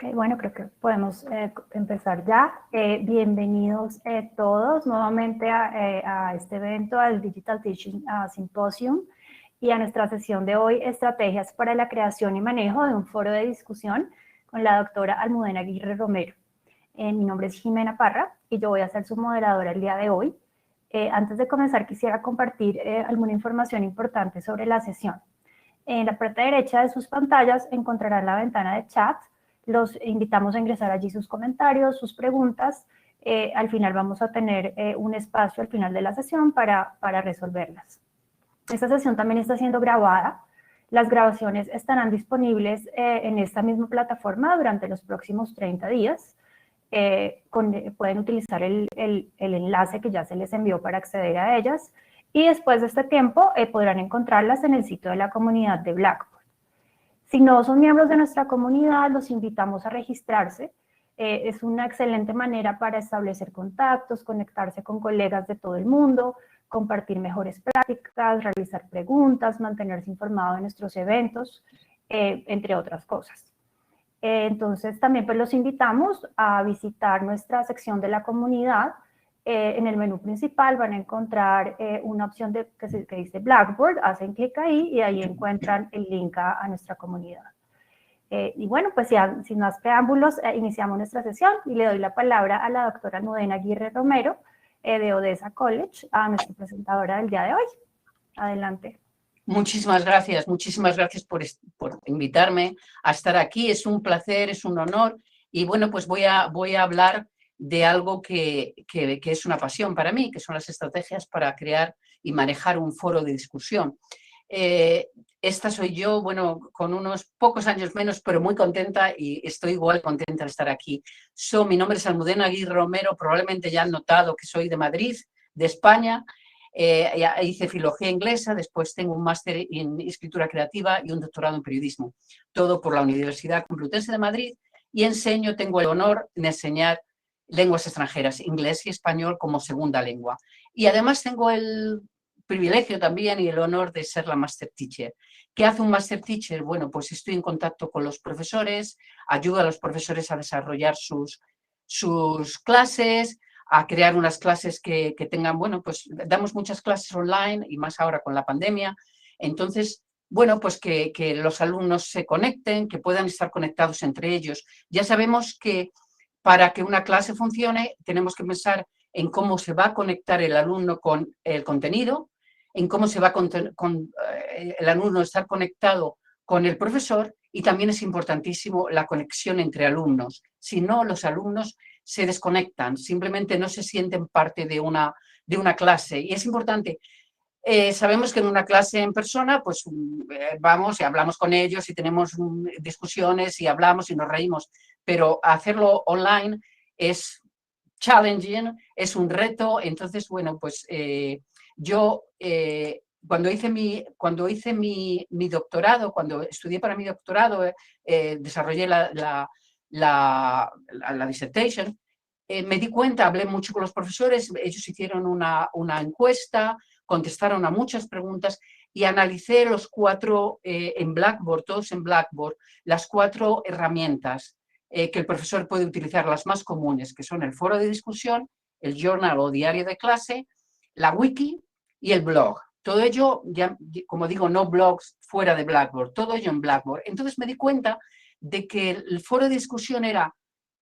Ok, bueno, creo que podemos empezar ya. Bienvenidos todos nuevamente a este evento, al Digital Teaching Symposium, y a nuestra sesión de hoy, Estrategias para la creación y manejo de un foro de discusión con la doctora Almudena Aguirre Romero. Mi nombre es Jimena Parra y yo voy a ser su moderadora el día de hoy. Antes de comenzar, quisiera compartir alguna información importante sobre la sesión. En la parte derecha de sus pantallas encontrarán la ventana de chat. Los invitamos a ingresar allí sus comentarios, sus preguntas. Al final vamos a tener un espacio al final de la sesión para resolverlas. Esta sesión también está siendo grabada. Las grabaciones estarán disponibles en esta misma plataforma durante los próximos 30 días. Pueden utilizar el enlace que ya se les envió para acceder a ellas. Y después de este tiempo podrán encontrarlas en el sitio de la comunidad de Blackboard. Si no son miembros de nuestra comunidad, los invitamos a registrarse. Es una excelente manera para establecer contactos, conectarse con colegas de todo el mundo, compartir mejores prácticas, realizar preguntas, mantenerse informado de nuestros eventos, entre otras cosas. Entonces, también pues los invitamos a visitar nuestra sección de la comunidad. En el menú principal van a encontrar una opción que dice Blackboard, hacen clic ahí y ahí encuentran el link a nuestra comunidad. Y bueno, pues sin más preámbulos, iniciamos nuestra sesión y le doy la palabra a la doctora Almudena Aguirre Romero de Odessa College, a nuestra presentadora del día de hoy. Adelante. Muchísimas gracias por invitarme a estar aquí. Es un placer, es un honor. Y bueno, pues voy a hablar de algo que es una pasión para mí, que son las estrategias para crear y manejar un foro de discusión. Esta soy yo, bueno, con unos pocos años menos, pero muy contenta y estoy igual contenta de estar aquí. Mi nombre es Almudena Aguirre Romero, probablemente ya han notado que soy de Madrid, de España. Hice filología inglesa, después tengo un máster en escritura creativa y un doctorado en periodismo, todo por la Universidad Complutense de Madrid, y tengo el honor de enseñar lenguas extranjeras, inglés y español como segunda lengua. Y además tengo el privilegio también y el honor de ser la Master Teacher. ¿Qué hace un Master Teacher? Bueno, pues estoy en contacto con los profesores, ayudo a los profesores a desarrollar sus clases, a crear unas clases que tengan, bueno, pues damos muchas clases online y más ahora con la pandemia. Entonces, bueno, pues que los alumnos se conecten, que puedan estar conectados entre ellos. Ya sabemos que para que una clase funcione tenemos que pensar en cómo se va a conectar el alumno con el contenido, en cómo se va el alumno estar conectado con el profesor, y también es importantísimo la conexión entre alumnos. Si no, los alumnos se desconectan, simplemente no se sienten parte de una clase. Y es importante. Sabemos que en una clase en persona, pues vamos y hablamos con ellos y tenemos discusiones y hablamos y nos reímos, pero hacerlo online es challenging, es un reto. Entonces, bueno, pues yo cuando hice mi doctorado, cuando estudié para mi doctorado, desarrollé la dissertation, me di cuenta, hablé mucho con los profesores, ellos hicieron una encuesta, contestaron a muchas preguntas y analicé los 4 en Blackboard, todos en Blackboard, las 4 herramientas que el profesor puede utilizar, las más comunes, que son el foro de discusión, el journal o diario de clase, la wiki y el blog. Todo ello, ya, como digo, no blogs fuera de Blackboard, todo ello en Blackboard. Entonces me di cuenta de que el foro de discusión era,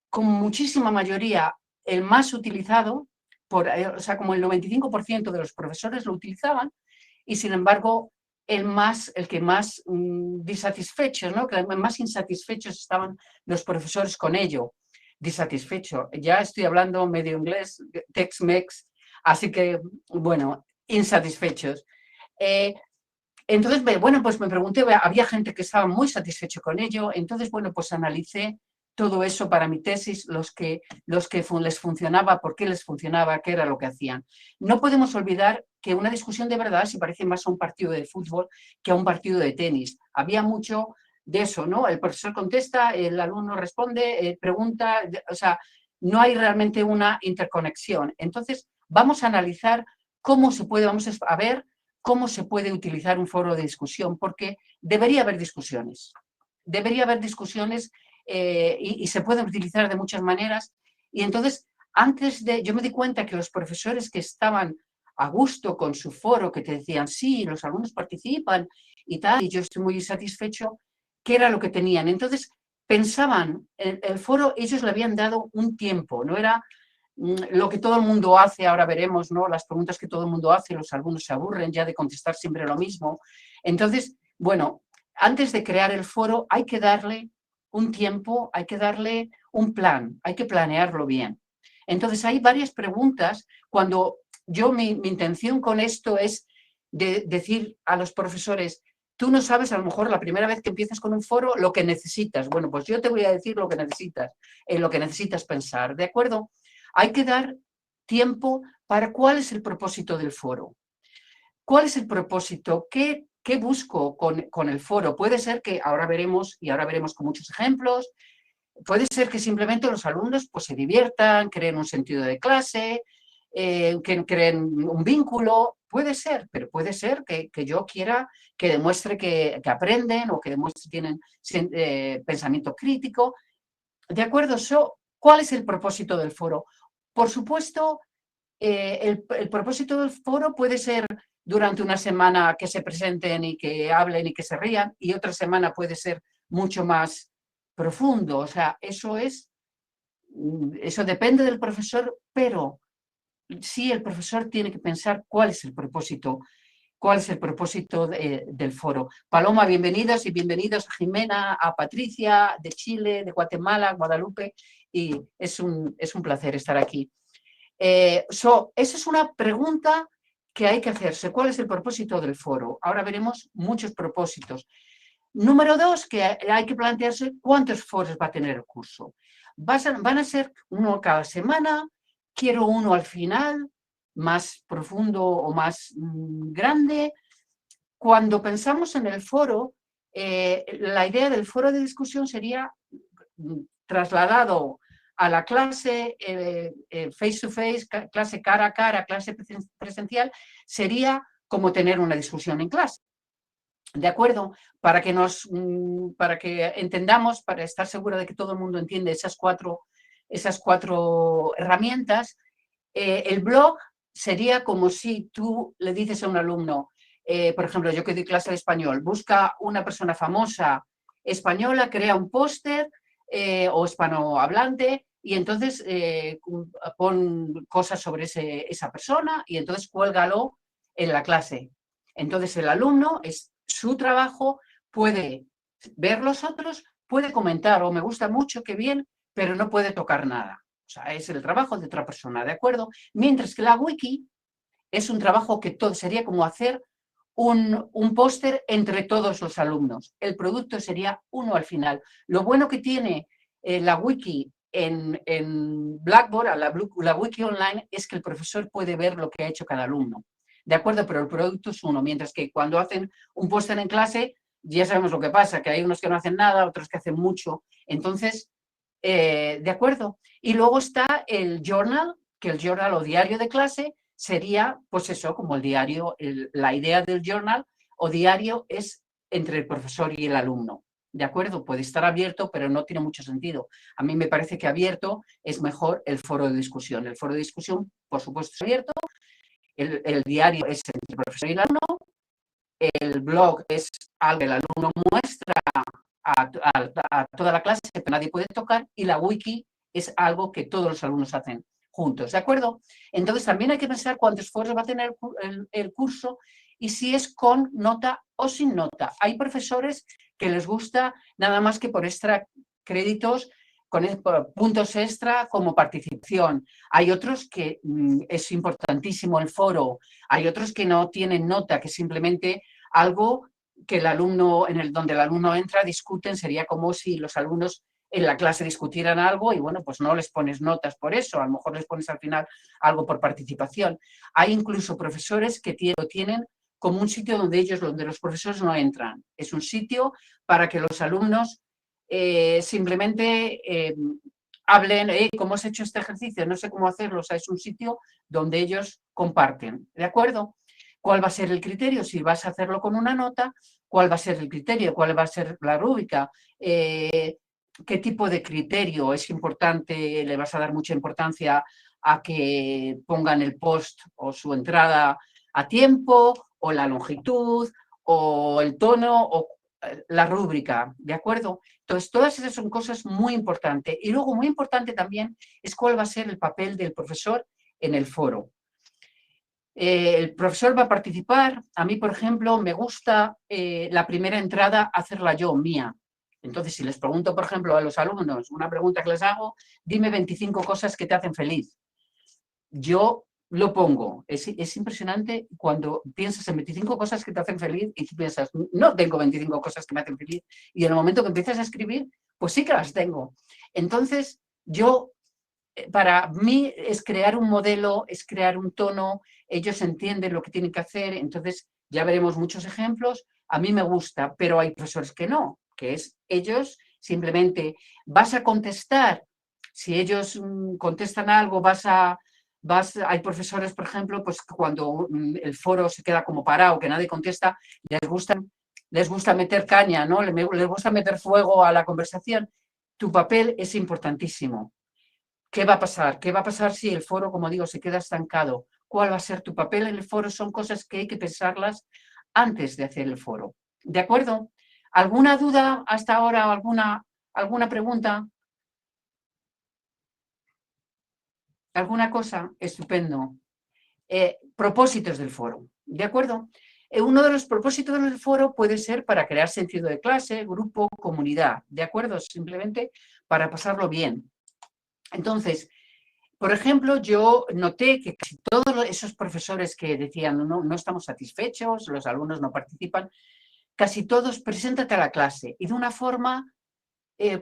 con muchísima mayoría, el más utilizado, o sea, como el 95% de los profesores lo utilizaban, y sin embargo, el que más disatisfechos, ¿no? Que más insatisfechos estaban los profesores con ello. Disatisfecho, ya estoy hablando medio inglés, Tex-Mex, así que, bueno, insatisfechos. Entonces, bueno, pues me pregunté, había gente que estaba muy satisfecho con ello. Entonces, bueno, pues analicé todo eso para mi tesis, los que les funcionaba, por qué les funcionaba, qué era lo que hacían. No podemos olvidar que una discusión de verdad se parece más a un partido de fútbol que a un partido de tenis. Había mucho de eso, ¿no? El profesor contesta, el alumno responde, pregunta, o sea, no hay realmente una interconexión. Entonces, vamos a analizar vamos a ver cómo se puede utilizar un foro de discusión, porque debería haber discusiones. Debería haber discusiones y se pueden utilizar de muchas maneras. Y entonces, yo me di cuenta que los profesores que estaban a gusto con su foro, que te decían, sí, los alumnos participan y tal, y yo estoy muy satisfecho, ¿qué era lo que tenían? Entonces, pensaban, el foro ellos le habían dado un tiempo, no era lo que todo el mundo hace, ahora veremos, ¿no? Las preguntas que todo el mundo hace, los alumnos se aburren ya de contestar siempre lo mismo. Entonces, bueno, antes de crear el foro hay que darle un tiempo, hay que darle un plan, hay que planearlo bien. Entonces, hay varias preguntas. Cuando mi intención con esto es decir a los profesores, tú no sabes a lo mejor la primera vez que empiezas con un foro lo que necesitas. Bueno, pues yo te voy a decir lo que necesitas pensar, ¿de acuerdo? Hay que dar tiempo para cuál es el propósito del foro. ¿Cuál es el propósito? ¿Qué busco con el foro? Puede ser que ahora veremos con muchos ejemplos, puede ser que simplemente los alumnos pues, se diviertan, creen un sentido de clase, que creen un vínculo, puede ser, pero puede ser que yo quiera que demuestre que aprenden o que demuestre que tienen pensamiento crítico. ¿De acuerdo? ¿Cuál es el propósito del foro? Por supuesto, el propósito del foro puede ser durante una semana que se presenten y que hablen y que se rían, y otra semana puede ser mucho más profundo. O sea, eso depende del profesor, pero sí el profesor tiene que pensar cuál es el propósito del foro. Paloma, bienvenidas y bienvenidos a Jimena, a Patricia, de Chile, de Guatemala, Guadalupe, y es un placer estar aquí. Esa es una pregunta que hay que hacerse. ¿Cuál es el propósito del foro? Ahora veremos muchos propósitos. Número 2, que hay que plantearse cuántos foros va a tener el curso. Van a ser uno cada semana, quiero uno al final, más profundo o más grande. Cuando pensamos en el foro, la idea del foro de discusión sería trasladado a la clase face to face, clase cara a cara, clase presencial, sería como tener una discusión en clase. ¿De acuerdo? Para que entendamos, para estar seguro de que todo el mundo entiende esas cuatro herramientas, el blog sería como si tú le dices a un alumno, por ejemplo, yo que doy clase de español, busca una persona famosa española, crea un póster o hispanohablante y entonces pon cosas sobre esa persona y entonces cuélgalo en la clase. Entonces el alumno, es su trabajo, puede ver los otros, puede comentar, me gusta mucho, qué bien, pero no puede tocar nada. O sea, es el trabajo de otra persona, ¿de acuerdo? Mientras que la wiki es un trabajo que sería como hacer un póster entre todos los alumnos. El producto sería uno al final. Lo bueno que tiene la wiki en Blackboard, la wiki online, es que el profesor puede ver lo que ha hecho cada alumno. ¿De acuerdo? Pero el producto es uno, mientras que cuando hacen un póster en clase, ya sabemos lo que pasa, que hay unos que no hacen nada, otros que hacen mucho. Entonces, ¿de acuerdo? Y luego está el journal, que el journal o diario de clase sería, pues eso, como el diario, la idea del journal o diario es entre el profesor y el alumno. ¿De acuerdo? Puede estar abierto, pero no tiene mucho sentido. A mí me parece que abierto es mejor el foro de discusión. El foro de discusión, por supuesto, es abierto. El diario es entre el profesor y el alumno. El blog es algo que el alumno muestra a toda la clase, pero nadie puede tocar. Y la wiki es algo que todos los alumnos hacen juntos, ¿de acuerdo? Entonces también hay que pensar cuántos foros va a tener el curso y si es con nota o sin nota. Hay profesores que les gusta nada más que por extra créditos, con puntos extra como participación. Hay otros que es importantísimo el foro, hay otros que no tienen nota, que simplemente algo que el alumno, donde el alumno entra, discuten, sería como si los alumnos en la clase discutieran algo y bueno, pues no les pones notas por eso, a lo mejor les pones al final algo por participación. Hay incluso profesores que lo tienen como un sitio donde los profesores no entran. Es un sitio para que los alumnos simplemente hablen, ¿cómo has hecho este ejercicio? No sé cómo hacerlo, o sea, es un sitio donde ellos comparten, ¿de acuerdo? ¿Cuál va a ser el criterio? Si vas a hacerlo con una nota, ¿cuál va a ser el criterio? ¿Cuál va a ser la rúbrica? qué tipo de criterio es importante, le vas a dar mucha importancia a que pongan el post o su entrada a tiempo, o la longitud, o el tono, o la rúbrica, ¿de acuerdo? Entonces, todas esas son cosas muy importantes. Y luego, muy importante también, es cuál va a ser el papel del profesor en el foro. El profesor va a participar. A mí, por ejemplo, me gusta la primera entrada hacerla yo, mía. Entonces, si les pregunto, por ejemplo, a los alumnos, una pregunta que les hago, dime 25 cosas que te hacen feliz. Yo lo pongo. Es impresionante cuando piensas en 25 cosas que te hacen feliz y tú piensas, no tengo 25 cosas que me hacen feliz. Y en el momento que empiezas a escribir, pues sí que las tengo. Entonces, para mí es crear un modelo, es crear un tono, ellos entienden lo que tienen que hacer, entonces ya veremos muchos ejemplos. A mí me gusta, pero hay profesores que no, que es ellos simplemente vas a contestar. Si ellos contestan algo, hay profesores, por ejemplo, pues cuando el foro se queda como parado, que nadie contesta, les gusta meter caña, ¿no? Les gusta meter fuego a la conversación. Tu papel es importantísimo. ¿Qué va a pasar? ¿Qué va a pasar si el foro, como digo, se queda estancado? ¿Cuál va a ser tu papel en el foro? Son cosas que hay que pensarlas antes de hacer el foro. ¿De acuerdo? ¿Alguna duda hasta ahora o alguna pregunta? ¿Alguna cosa? Estupendo. Propósitos del foro. ¿De acuerdo? Uno de los propósitos del foro puede ser para crear sentido de clase, grupo, comunidad. ¿De acuerdo? Simplemente para pasarlo bien. Entonces, por ejemplo, yo noté que casi todos esos profesores que decían no estamos satisfechos, los alumnos no participan, casi todos preséntate a la clase y de una forma,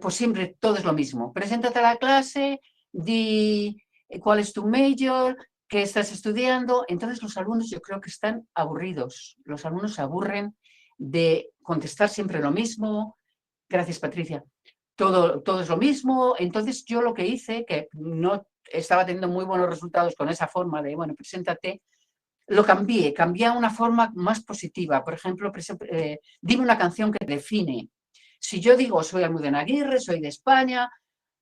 pues siempre todo es lo mismo. Preséntate a la clase, di cuál es tu major, qué estás estudiando. Entonces los alumnos yo creo que están aburridos. Los alumnos se aburren de contestar siempre lo mismo. Gracias, Patricia. Todo es lo mismo. Entonces yo lo que hice, que no estaba teniendo muy buenos resultados con esa forma de, bueno, preséntate, lo cambié a una forma más positiva. Por ejemplo, dime una canción que te define. Si yo digo, soy Almudena Aguirre, soy de España,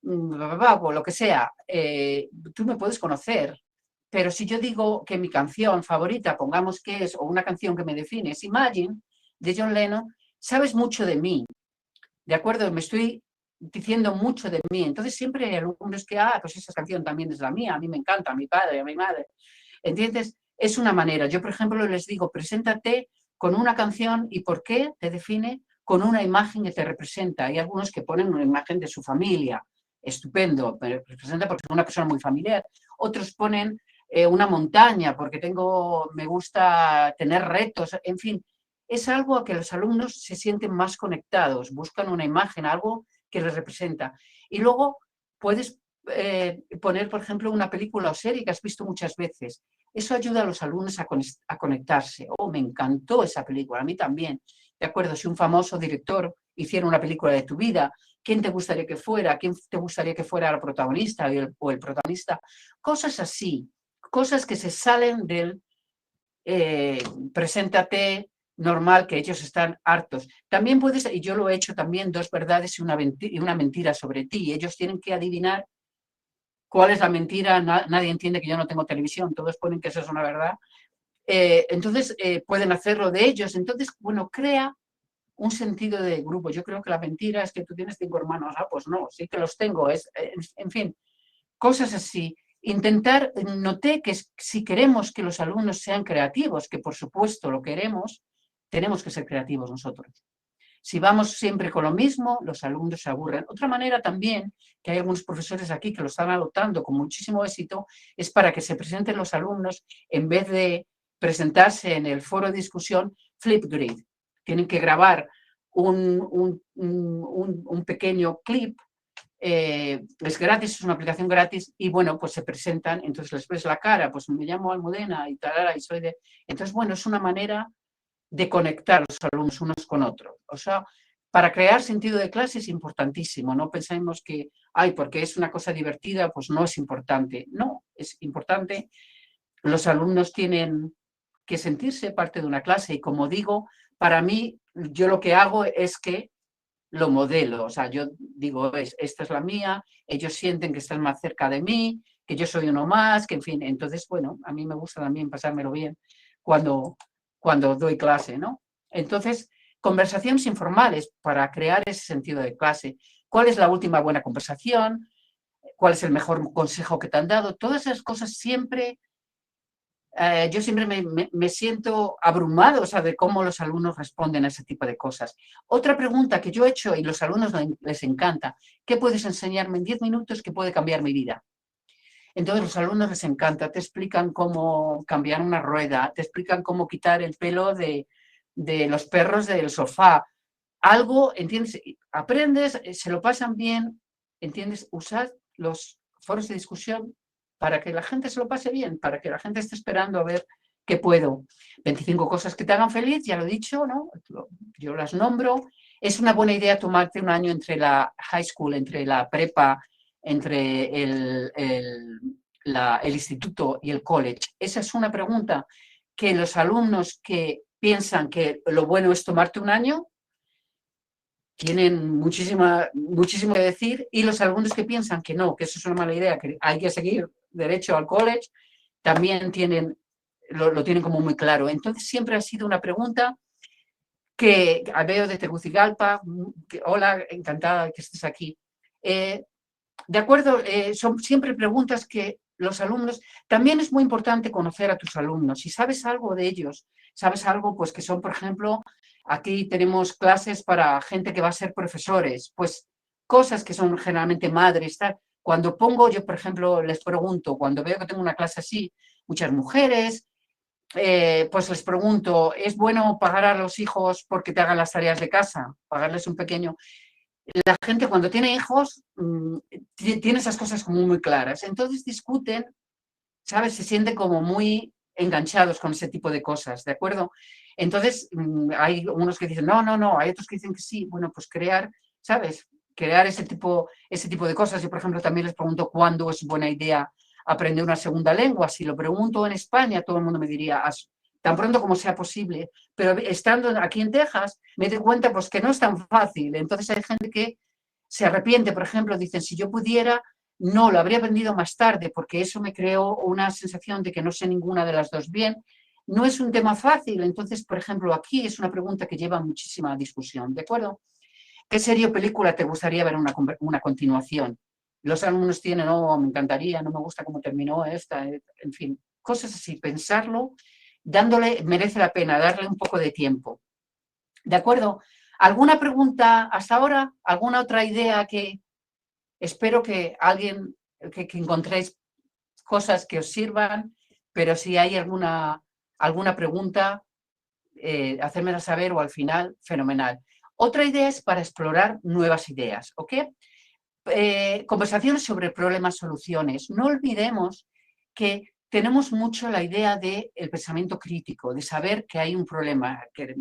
o lo que sea, tú me puedes conocer. Pero si yo digo que mi canción favorita, pongamos que es, o una canción que me define, es Imagine, de John Lennon, sabes mucho de mí. ¿De acuerdo? Me estoy diciendo mucho de mí. Entonces siempre hay alumnos que, pues esa canción también es la mía, a mí me encanta, a mi padre, a mi madre. ¿Entiendes? Es una manera. Yo, por ejemplo, les digo, preséntate con una canción y ¿por qué te define? Con una imagen que te representa. Hay algunos que ponen una imagen de su familia. Estupendo, me representa porque soy una persona muy familiar. Otros ponen una montaña porque me gusta tener retos, en fin. Es algo a que los alumnos se sienten más conectados, buscan una imagen, algo que les representa. Y luego puedes poner, por ejemplo, una película o serie que has visto muchas veces. Eso ayuda a los alumnos a conectarse. Oh, me encantó esa película, a mí también. De acuerdo, si un famoso director hiciera una película de tu vida, ¿quién te gustaría que fuera? ¿Quién te gustaría que fuera la protagonista o el protagonista? Cosas así, cosas que se salen del preséntate normal, que ellos están hartos. También puedes, y yo lo he hecho también, dos verdades y una mentira sobre ti. Ellos tienen que adivinar cuál es la mentira. Nadie entiende que yo no tengo televisión, todos ponen que eso es una verdad. Entonces pueden hacerlo de ellos. Entonces, bueno, crea un sentido de grupo. Yo creo que la mentira es que tú tienes 5 hermanos. Pues no, sí que los tengo. En fin, cosas así. Noté que si queremos que los alumnos sean creativos, que por supuesto lo queremos, tenemos que ser creativos nosotros. Si vamos siempre con lo mismo, los alumnos se aburren. Otra manera también, que hay algunos profesores aquí que lo están adoptando con muchísimo éxito, es para que se presenten los alumnos, en vez de presentarse en el foro de discusión, Flipgrid. Tienen que grabar un pequeño clip. Es gratis, es una aplicación gratis y bueno, pues se presentan, entonces les ves la cara, pues me llamo Almudena y tal, y soy de... Entonces, bueno, es una manera de conectar los alumnos unos con otros. O sea, para crear sentido de clase es importantísimo. No pensemos que, porque es una cosa divertida, pues no es importante. No, es importante. Los alumnos tienen que sentirse parte de una clase y como digo, para mí, yo lo que hago es que lo modelo. O sea, yo digo, esta es la mía, ellos sienten que están más cerca de mí, que yo soy uno más, que en fin. Entonces, bueno, a mí me gusta también pasármelo bien cuando doy clase, ¿no? Entonces, conversaciones informales para crear ese sentido de clase. ¿Cuál es la última buena conversación? ¿Cuál es el mejor consejo que te han dado? Todas esas cosas siempre, yo siempre me siento abrumado, o sea, de cómo los alumnos responden a ese tipo de cosas. Otra pregunta que yo he hecho y los alumnos les encanta, ¿qué puedes enseñarme en 10 minutos que puede cambiar mi vida? Entonces los alumnos les encanta, te explican cómo cambiar una rueda, te explican cómo quitar el pelo de los perros del sofá. Algo, ¿entiendes? Aprendes, se lo pasan bien, ¿entiendes? Usad los foros de discusión para que la gente se lo pase bien, para que la gente esté esperando a ver qué puedo. 25 cosas que te hagan feliz, ya lo he dicho, ¿no? Yo las nombro. Es una buena idea tomarte un año entre la high school, entre la prepa, entre el instituto y el college. Esa es una pregunta que los alumnos que piensan que lo bueno es tomarte un año, tienen muchísimo que decir, y los alumnos que piensan que no, que eso es una mala idea, que hay que seguir derecho al college, también lo tienen como muy claro. Entonces siempre ha sido una pregunta que veo de Tegucigalpa, hola, encantada que estés aquí. De acuerdo, son siempre preguntas que los alumnos, también es muy importante conocer a tus alumnos. Si sabes algo de ellos, sabes algo, pues que son, por ejemplo, aquí tenemos clases para gente que va a ser profesores, pues cosas que son generalmente madres, tal. Cuando pongo, yo por ejemplo, les pregunto, cuando veo que tengo una clase así, muchas mujeres, pues les pregunto, ¿es bueno pagar a los hijos porque te hagan las tareas de casa? Pagarles un pequeño... La gente cuando tiene hijos tiene esas cosas como muy claras. Entonces discuten, ¿sabes? Se sienten como muy enganchados con ese tipo de cosas, ¿de acuerdo? Entonces hay unos que dicen, no, hay otros que dicen que sí. Bueno, pues crear, ¿sabes? Crear ese tipo de cosas. Yo, por ejemplo, también les pregunto cuándo es buena idea aprender una segunda lengua. Si lo pregunto en España, todo el mundo me diría, tan pronto como sea posible, pero estando aquí en Texas me doy cuenta pues que no es tan fácil. Entonces hay gente que se arrepiente, por ejemplo, dicen, si yo pudiera, no, lo habría aprendido más tarde, porque eso me creó una sensación de que no sé ninguna de las dos bien. No es un tema fácil. Entonces, por ejemplo, aquí es una pregunta que lleva muchísima discusión, ¿de acuerdo? ¿Qué serie o película te gustaría ver una continuación? Los alumnos tienen, oh, me encantaría, no me gusta cómo terminó esta, en fin, cosas así, pensarlo, merece la pena darle un poco de tiempo. ¿De acuerdo? ¿Alguna pregunta hasta ahora? ¿Alguna otra idea que espero que que encontréis cosas que os sirvan? Pero si hay alguna pregunta, hacérmela saber o al final, fenomenal. Otra idea es para explorar nuevas ideas, ¿ok? Conversaciones sobre problemas, soluciones. No olvidemos que tenemos mucho la idea del pensamiento crítico, de saber que hay un problema, que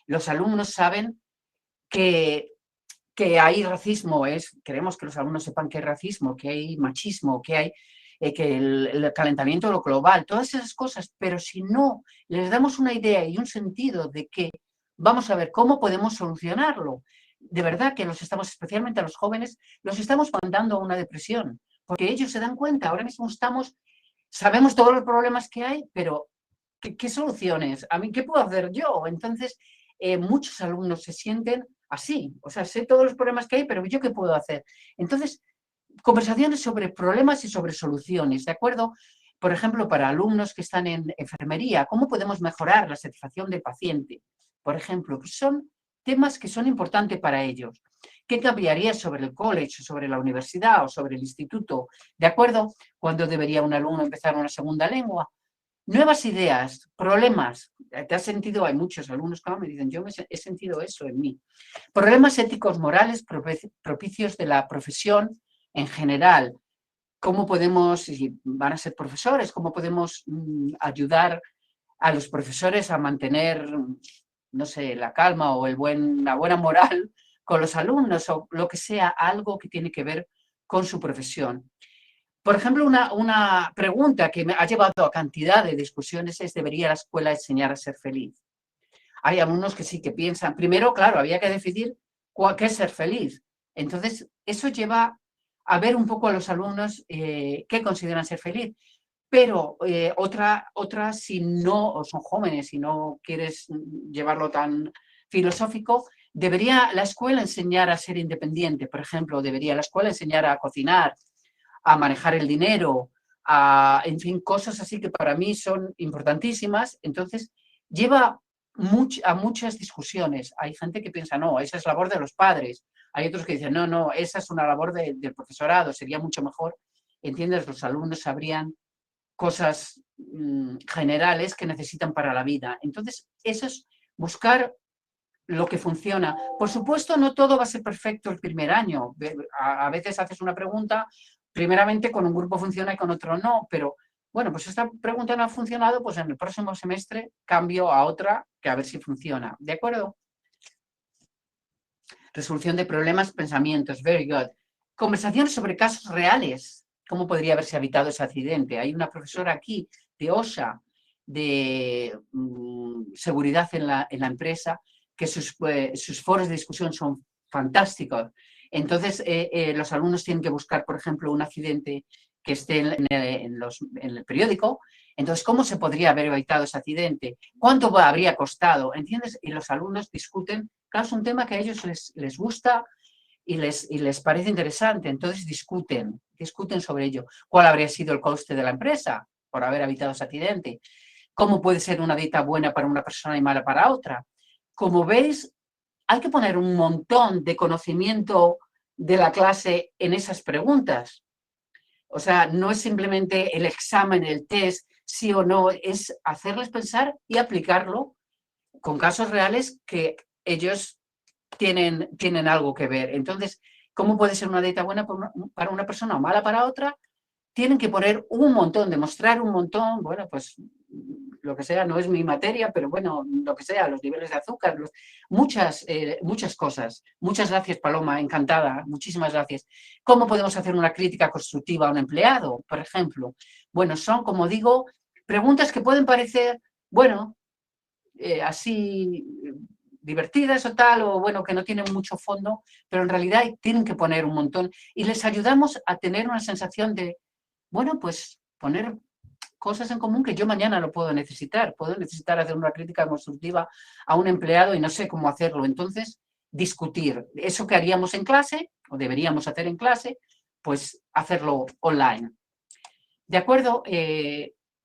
los alumnos saben que hay racismo, queremos que los alumnos sepan que hay racismo, que hay machismo, que hay que el calentamiento global, todas esas cosas, pero si no les damos una idea y un sentido de que vamos a ver cómo podemos solucionarlo, de verdad que especialmente a los jóvenes, los estamos mandando a una depresión, porque ellos se dan cuenta, ahora mismo sabemos todos los problemas que hay, pero ¿qué soluciones? ¿A mí qué puedo hacer yo? Entonces, muchos alumnos se sienten así, o sea, sé todos los problemas que hay, pero ¿yo qué puedo hacer? Entonces, conversaciones sobre problemas y sobre soluciones, ¿de acuerdo? Por ejemplo, para alumnos que están en enfermería, ¿cómo podemos mejorar la satisfacción del paciente? Por ejemplo, pues son temas que son importantes para ellos. ¿Qué cambiaría sobre el college, sobre la universidad o sobre el instituto? ¿De acuerdo? ¿Cuándo debería un alumno empezar una segunda lengua? Nuevas ideas, problemas. ¿Te has sentido? Hay muchos alumnos que me dicen, yo he sentido eso en mí. Problemas éticos, morales, propicios de la profesión en general. ¿Cómo podemos, si van a ser profesores, cómo podemos ayudar a los profesores a mantener, no sé, la calma o la buena moral con los alumnos o lo que sea, algo que tiene que ver con su profesión? Por ejemplo, una pregunta que me ha llevado a cantidad de discusiones es, ¿debería la escuela enseñar a ser feliz? Hay alumnos que sí que piensan, primero, claro, había que decidir ¿qué es ser feliz? Entonces, eso lleva a ver un poco a los alumnos qué consideran ser feliz. Pero otra, si no son jóvenes, si no quieres llevarlo tan filosófico, debería la escuela enseñar a ser independiente. Por ejemplo, debería la escuela enseñar a cocinar, a manejar el dinero, en fin, cosas así que para mí son importantísimas. Entonces, lleva a muchas discusiones. Hay gente que piensa, no, esa es labor de los padres. Hay otros que dicen, no, no, esa es una labor del profesorado, sería mucho mejor. ¿Entiendes? Los alumnos sabrían cosas generales que necesitan para la vida. Entonces, eso es buscar lo que funciona. Por supuesto, no todo va a ser perfecto el primer año. A veces haces una pregunta, primeramente con un grupo funciona y con otro no, pero bueno, pues esta pregunta no ha funcionado, pues en el próximo semestre cambio a otra que a ver si funciona. ¿De acuerdo? Resolución de problemas, pensamientos, very good. Conversaciones sobre casos reales. ¿Cómo podría haberse evitado ese accidente? Hay una profesora aquí de OSHA, de seguridad en la empresa, que sus foros de discusión son fantásticos. Entonces, los alumnos tienen que buscar, por ejemplo, un accidente que esté en el periódico. Entonces, ¿cómo se podría haber evitado ese accidente? ¿Cuánto habría costado? ¿Entiendes? Y los alumnos discuten. Claro, es un tema que a ellos les gusta y les parece interesante. Entonces, discuten sobre ello. ¿Cuál habría sido el coste de la empresa por haber evitado ese accidente? ¿Cómo puede ser una dieta buena para una persona y mala para otra? Como veis, hay que poner un montón de conocimiento de la clase en esas preguntas. O sea, no es simplemente el examen, el test, sí o no, es hacerles pensar y aplicarlo con casos reales que ellos tienen algo que ver. Entonces, ¿cómo puede ser una dieta buena para una persona o mala para otra? Tienen que poner un montón, demostrar un montón, bueno, pues lo que sea, no es mi materia, pero bueno, lo que sea, los niveles de azúcar, muchas cosas. Muchas gracias, Paloma, encantada, muchísimas gracias. ¿Cómo podemos hacer una crítica constructiva a un empleado, por ejemplo? Bueno, son, como digo, preguntas que pueden parecer, bueno, así divertidas o tal, o bueno, que no tienen mucho fondo, pero en realidad tienen que poner un montón y les ayudamos a tener una sensación de, bueno, pues poner cosas en común que yo mañana lo puedo necesitar hacer una crítica constructiva a un empleado y no sé cómo hacerlo. Entonces, discutir eso que haríamos en clase o deberíamos hacer en clase, pues hacerlo online. ¿De acuerdo?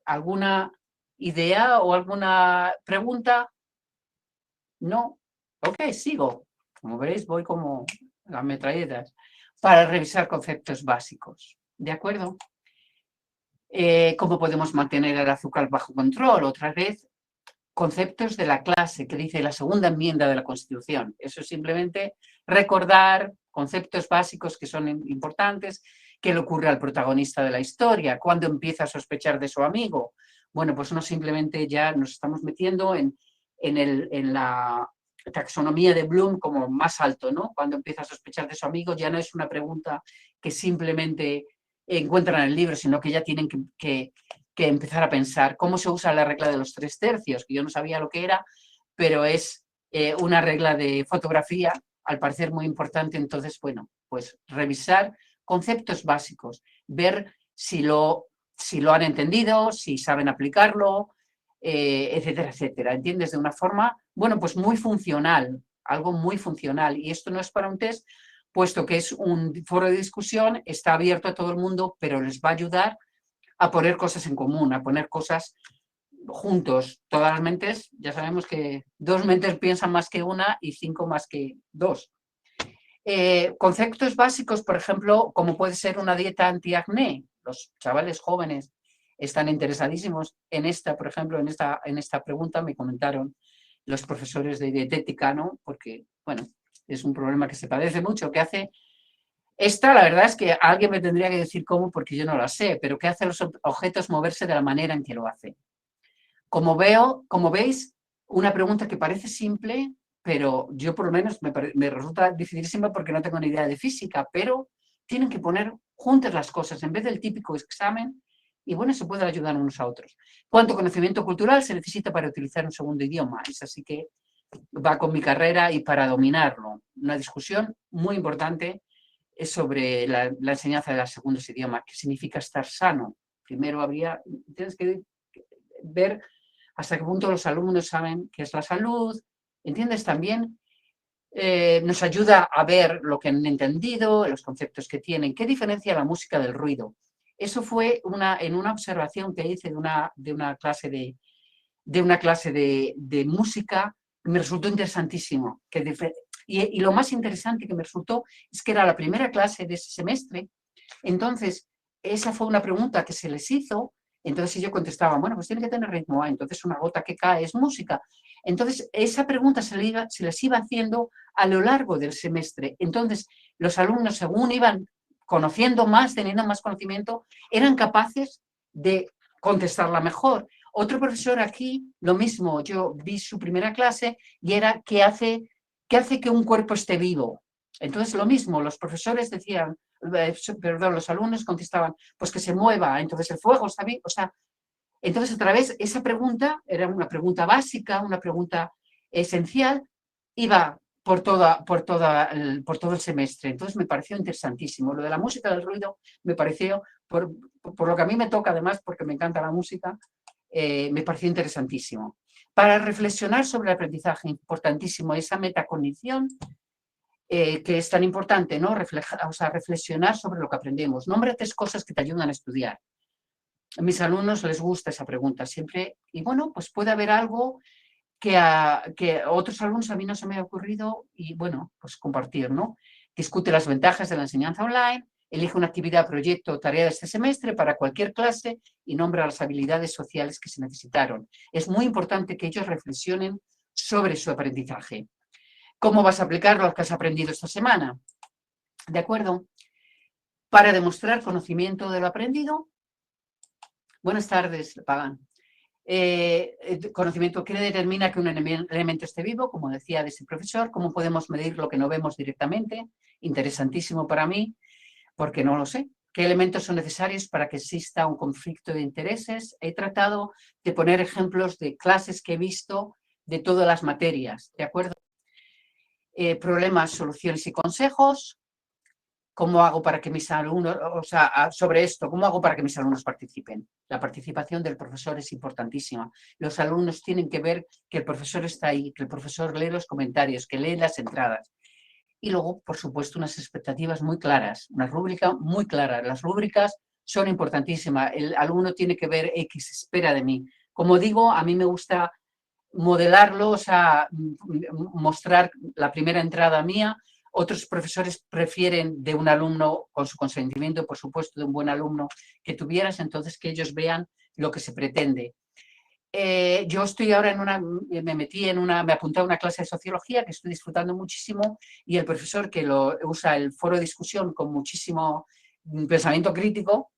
¿Alguna idea o alguna pregunta? No. Ok, sigo. Como veréis, voy como las metralletas para revisar conceptos básicos. ¿De acuerdo? ¿Cómo podemos mantener el azúcar bajo control? Otra vez, conceptos de la clase que dice la segunda enmienda de la Constitución. Eso es simplemente recordar conceptos básicos que son importantes, qué le ocurre al protagonista de la historia, cuándo empieza a sospechar de su amigo. Bueno, pues no simplemente ya nos estamos metiendo en la taxonomía de Bloom como más alto, ¿no? Cuando empieza a sospechar de su amigo ya no es una pregunta que simplemente encuentran en el libro, sino que ya tienen que empezar a pensar cómo se usa la regla de los 3/3, que yo no sabía lo que era, pero es una regla de fotografía, al parecer muy importante. Entonces, bueno, pues revisar conceptos básicos, ver si lo han entendido, si saben aplicarlo, etcétera, etcétera. ¿Entiendes? De una forma, bueno, pues muy funcional, algo muy funcional. Y esto no es para un test, puesto que es un foro de discusión, está abierto a todo el mundo, pero les va a ayudar a poner cosas en común, a poner cosas juntos. Todas las mentes, ya sabemos que 2 mentes piensan más que una y 5 más que 2. Conceptos básicos, por ejemplo, como puede ser una dieta antiacné. Los chavales jóvenes están interesadísimos en esta, por ejemplo, en esta pregunta me comentaron los profesores de dietética, ¿no? Porque, bueno, es un problema que se padece mucho, que hace... Esta, la verdad es que alguien me tendría que decir cómo, porque yo no la sé, pero que hace los objetos moverse de la manera en que lo hace. Como veis, una pregunta que parece simple, pero yo por lo menos me resulta dificilísima porque no tengo ni idea de física, pero tienen que poner juntas las cosas en vez del típico examen y bueno, se pueden ayudar unos a otros. ¿Cuánto conocimiento cultural se necesita para utilizar un segundo idioma? Es así que va con mi carrera y para dominarlo. Una discusión muy importante es sobre la enseñanza de los segundos idiomas, qué significa estar sano. Primero tienes que ver hasta qué punto los alumnos saben qué es la salud, ¿entiendes? También nos ayuda a ver lo que han entendido, los conceptos que tienen, qué diferencia la música del ruido. Eso fue en una observación que hice de una clase de música, me resultó interesantísimo. Y lo más interesante que me resultó es que era la primera clase de ese semestre. Entonces, esa fue una pregunta que se les hizo. Entonces ellos contestaban, bueno, pues tiene que tener ritmo. Entonces una gota que cae es música. Entonces esa pregunta se les iba haciendo a lo largo del semestre. Entonces los alumnos, según iban conociendo más, teniendo más conocimiento, eran capaces de contestarla mejor. Otro profesor aquí, lo mismo, yo vi su primera clase y era ¿qué hace que un cuerpo esté vivo? Entonces lo mismo, los profesores decían, perdón, los alumnos contestaban, pues que se mueva, entonces el fuego está vivo. O sea, entonces a través, esa pregunta era una pregunta básica, una pregunta esencial, iba por todo el semestre. Entonces me pareció interesantísimo. Lo de la música del ruido me pareció, por lo que a mí me toca además, porque me encanta la música, me pareció interesantísimo. Para reflexionar sobre el aprendizaje, importantísimo esa metacognición que es tan importante, ¿no? Reflexionar sobre lo que aprendemos. Nombra 3 cosas que te ayudan a estudiar. A mis alumnos les gusta esa pregunta siempre. Y bueno, pues puede haber algo que a otros alumnos a mí no se me ha ocurrido y bueno, pues compartir, ¿no? Discute las ventajas de la enseñanza online, elige una actividad, proyecto o tarea de este semestre para cualquier clase y nombra las habilidades sociales que se necesitaron. Es muy importante que ellos reflexionen sobre su aprendizaje. ¿Cómo vas a aplicar lo que has aprendido esta semana? ¿De acuerdo? Para demostrar conocimiento de lo aprendido. Buenas tardes, Pagan. Conocimiento que determina que un elemento esté vivo, como decía de ese profesor. ¿Cómo podemos medir lo que no vemos directamente? Interesantísimo para mí, porque no lo sé. ¿Qué elementos son necesarios para que exista un conflicto de intereses? He tratado de poner ejemplos de clases que he visto de todas las materias, ¿de acuerdo? Problemas, soluciones y consejos. ¿Cómo hago para que mis alumnos, sobre esto, cómo hago para que mis alumnos participen? La participación del profesor es importantísima. Los alumnos tienen que ver que el profesor está ahí, que el profesor lee los comentarios, que lee las entradas. Y luego, por supuesto, unas expectativas muy claras, una rúbrica muy clara. Las rúbricas son importantísimas. El alumno tiene que ver qué se espera de mí. Como digo, a mí me gusta modelarlo, mostrar la primera entrada mía. Otros profesores prefieren de un alumno, con su consentimiento, por supuesto, de un buen alumno que tuvieras, entonces que ellos vean lo que se pretende. Yo estoy ahora me apunté a una clase de sociología que estoy disfrutando muchísimo y el profesor que usa el foro de discusión con muchísimo pensamiento crítico,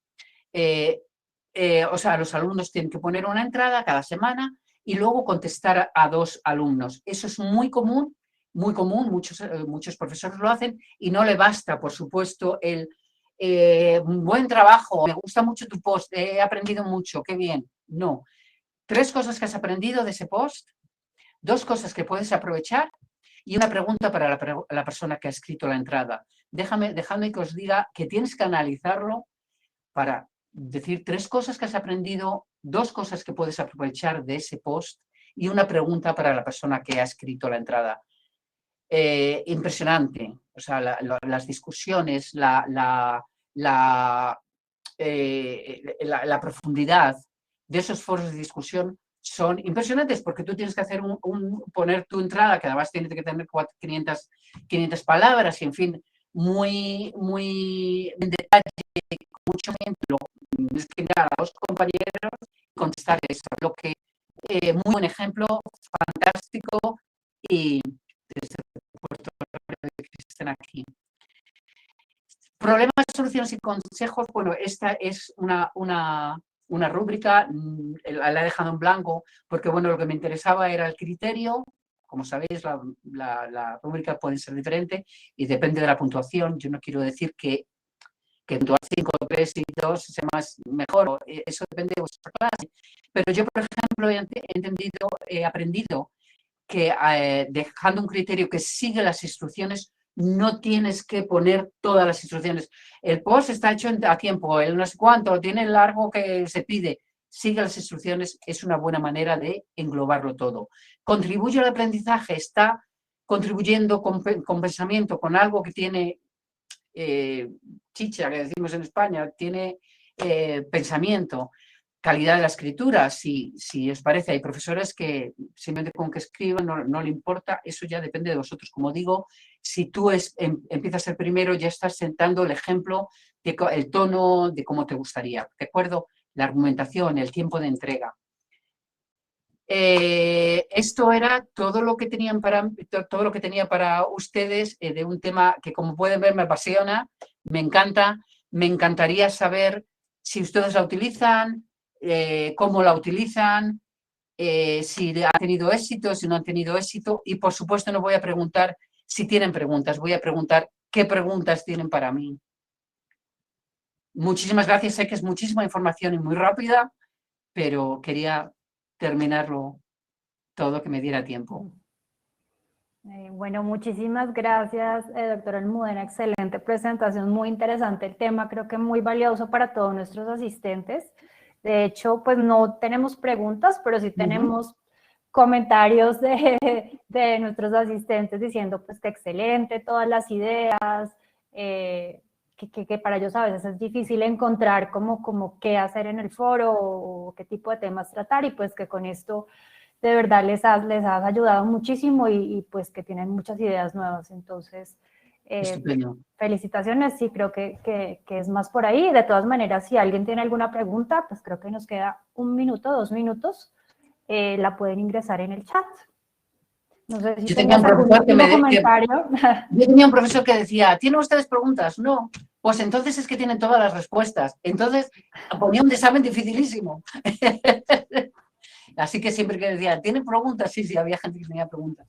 los alumnos tienen que poner una entrada cada semana y luego contestar a 2 alumnos. Eso es muy común, muchos profesores lo hacen y no le basta, por supuesto, el buen trabajo, me gusta mucho tu post, he aprendido mucho, qué bien. No. 3 cosas que has aprendido de ese post, 2 cosas que puedes aprovechar y una pregunta para la persona que ha escrito la entrada. Dejadme que os diga que tienes que analizarlo para decir 3 cosas que has aprendido, 2 cosas que puedes aprovechar de ese post y una pregunta para la persona que ha escrito la entrada. Impresionante, o sea, las discusiones, la profundidad de esos foros de discusión son impresionantes porque tú tienes que hacer poner tu entrada, que además tiene que tener 500 palabras y en fin, muy en detalle, mucho ejemplo, tienes que mirar a los compañeros y contestar eso, lo que muy buen ejemplo, fantástico y desde Puerto Rico que estén aquí. Problemas, soluciones y consejos. Bueno, esta es una rúbrica, la he dejado en blanco porque, bueno, lo que me interesaba era el criterio. Como sabéis, la rúbrica puede ser diferente y depende de la puntuación. Yo no quiero decir que puntuar 5, 3 y 2 sea mejor. Eso depende de vuestra clase. Pero yo, por ejemplo, he aprendido dejando un criterio que sigue las instrucciones, no tienes que poner todas las instrucciones. El post está hecho a tiempo, el no sé cuánto, tiene el largo que se pide. Sigue las instrucciones, es una buena manera de englobarlo todo. Contribuye al aprendizaje, está contribuyendo con pensamiento, con algo que tiene chicha, que decimos en España, tiene pensamiento. Calidad de la escritura, si os parece, hay profesores que simplemente con que escriban no le importa, eso ya depende de vosotros. Como digo, si tú empiezas a ser primero, ya estás sentando el ejemplo, el tono de cómo te gustaría, ¿de acuerdo? La argumentación, el tiempo de entrega. Esto era todo lo que tenía para ustedes de un tema que, como pueden ver, me apasiona, me encanta, me encantaría saber si ustedes la utilizan, cómo la utilizan, si han tenido éxito, si no han tenido éxito, y por supuesto no voy a preguntar si tienen preguntas, voy a preguntar qué preguntas tienen para mí. Muchísimas gracias, sé que es muchísima información y muy rápida, pero quería terminarlo todo, que me diera tiempo. Bueno, muchísimas gracias, doctora Almudena, excelente presentación, muy interesante el tema, creo que muy valioso para todos nuestros asistentes. De hecho, pues no tenemos preguntas, pero sí tenemos comentarios de nuestros asistentes diciendo pues que excelente todas las ideas, que para ellos a veces es difícil encontrar como qué hacer en el foro o qué tipo de temas tratar, y pues que con esto de verdad les has ayudado muchísimo y pues que tienen muchas ideas nuevas. Entonces, felicitaciones, sí, creo que es más por ahí. De todas maneras, si alguien tiene alguna pregunta, pues creo que nos queda 1 minuto, 2 minutos, la pueden ingresar en el chat. No sé si tenías algún último comentario. Yo tenía un profesor que decía, ¿tienen ustedes preguntas? No. Pues entonces es que tienen todas las respuestas. Entonces ponía un examen dificilísimo. Así que siempre que decía, ¿tienen preguntas? Sí, sí, había gente que tenía preguntas.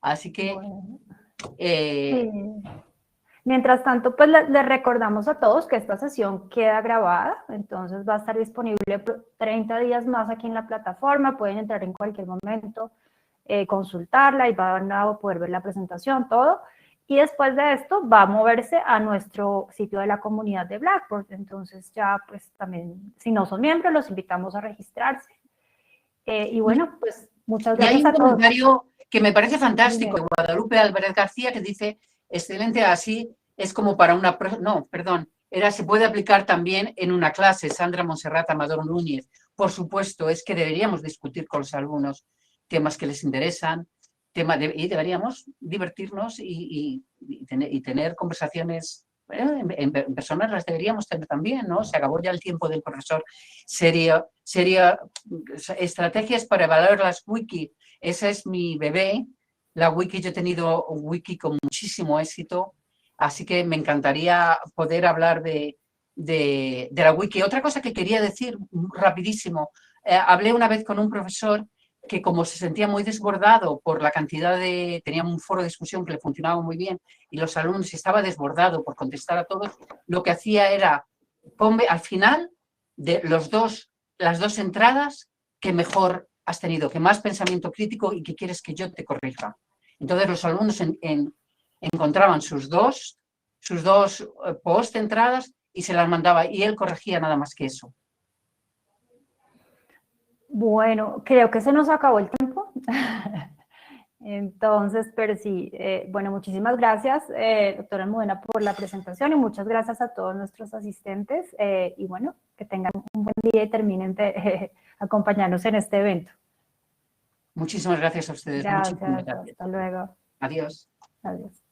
Así que... Bueno, sí. Mientras tanto, pues les recordamos a todos que esta sesión queda grabada, entonces va a estar disponible 30 días más aquí en la plataforma, pueden entrar en cualquier momento, consultarla y van a poder ver la presentación, todo. Y después de esto va a moverse a nuestro sitio de la comunidad de Blackboard, entonces ya pues también, si no son miembros, los invitamos a registrarse. Y bueno, pues muchas gracias a todos. Y hay un comentario que me parece fantástico de Guadalupe Álvarez García que dice, excelente, así es como para una... No, perdón, se puede aplicar también en una clase, Sandra Monserrat Amador Núñez. Por supuesto, es que deberíamos discutir con los alumnos temas que les interesan, y deberíamos divertirnos y tener conversaciones... En personas las deberíamos tener también, ¿no? Se acabó ya el tiempo del profesor. Sería estrategias para evaluar las wiki. Esa es mi bebé. La wiki, yo he tenido un wiki con muchísimo éxito, así que me encantaría poder hablar de la wiki. Otra cosa que quería decir rapidísimo, hablé una vez con un profesor que, como se sentía muy desbordado por la cantidad de... Tenía un foro de discusión que le funcionaba muy bien y los alumnos estaba desbordado por contestar a todos, lo que hacía era, ponme al final de las dos entradas que mejor has tenido, que más pensamiento crítico y que quieres que yo te corrija. Entonces los alumnos encontraban sus dos post entradas y se las mandaba y él corregía nada más que eso. Bueno, creo que se nos acabó el tiempo. Entonces, pero sí, bueno, muchísimas gracias, doctora Almudena, por la presentación y muchas gracias a todos nuestros asistentes y bueno, que tengan un buen día y terminen de acompañarnos en este evento. Muchísimas gracias a ustedes. Gracias, hasta luego. Adiós. Adiós.